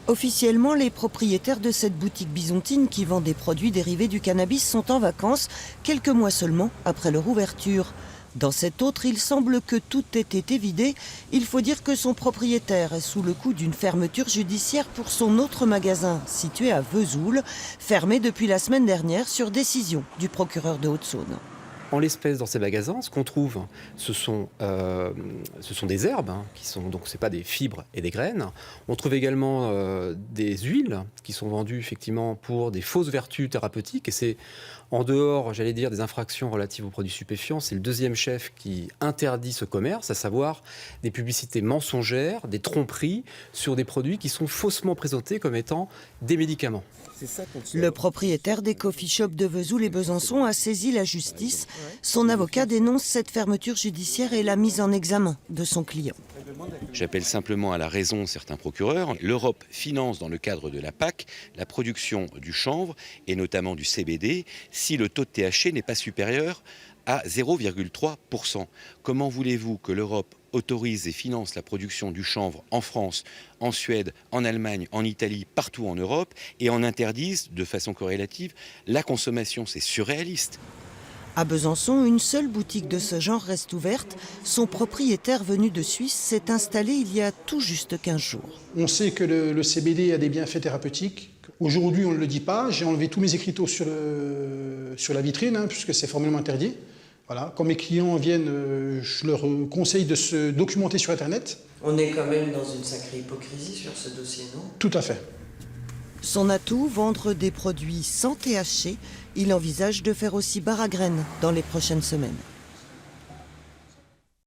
Officiellement, les propriétaires de cette boutique bisontine qui vend des produits dérivés du cannabis sont en vacances, quelques mois seulement après leur ouverture. Dans cette autre, il semble que tout ait été vidé. Il faut dire que son propriétaire est sous le coup d'une fermeture judiciaire pour son autre magasin, situé à Vesoul, fermé depuis la semaine dernière sur décision du procureur de Haute-Saône. En l'espèce, dans ces magasins, ce qu'on trouve, ce sont des herbes, donc c'est pas des fibres et des graines. On trouve également des huiles qui sont vendues effectivement pour des fausses vertus thérapeutiques. Et c'est en dehors, j'allais dire, des infractions relatives aux produits stupéfiants, c'est le deuxième chef qui interdit ce commerce, à savoir des publicités mensongères, des tromperies sur des produits qui sont faussement présentés comme étant des médicaments. Le propriétaire des coffee shops de Vesoul et Besançon a saisi la justice. Son avocat dénonce cette fermeture judiciaire et la mise en examen de son client. J'appelle simplement à la raison certains procureurs. L'Europe finance dans le cadre de la PAC la production du chanvre et notamment du CBD si le taux de THC n'est pas supérieur à 0,3%. Comment voulez-vous que l'Europe autorise et finance la production du chanvre en France, en Suède, en Allemagne, en Italie, partout en Europe, et en interdise de façon corrélative la consommation? C'est surréaliste. À Besançon, une seule boutique de ce genre reste ouverte. Son propriétaire venu de Suisse s'est installé il y a tout juste 15 jours. On sait que le CBD a des bienfaits thérapeutiques. Aujourd'hui, on ne le dit pas. J'ai enlevé tous mes écriteaux sur la vitrine, puisque c'est formellement interdit. Voilà. Quand mes clients viennent, je leur conseille de se documenter sur Internet. On est quand même dans une sacrée hypocrisie sur ce dossier, non? Tout à fait. Son atout, vendre des produits sans THC. Il envisage de faire aussi bar à graines dans les prochaines semaines.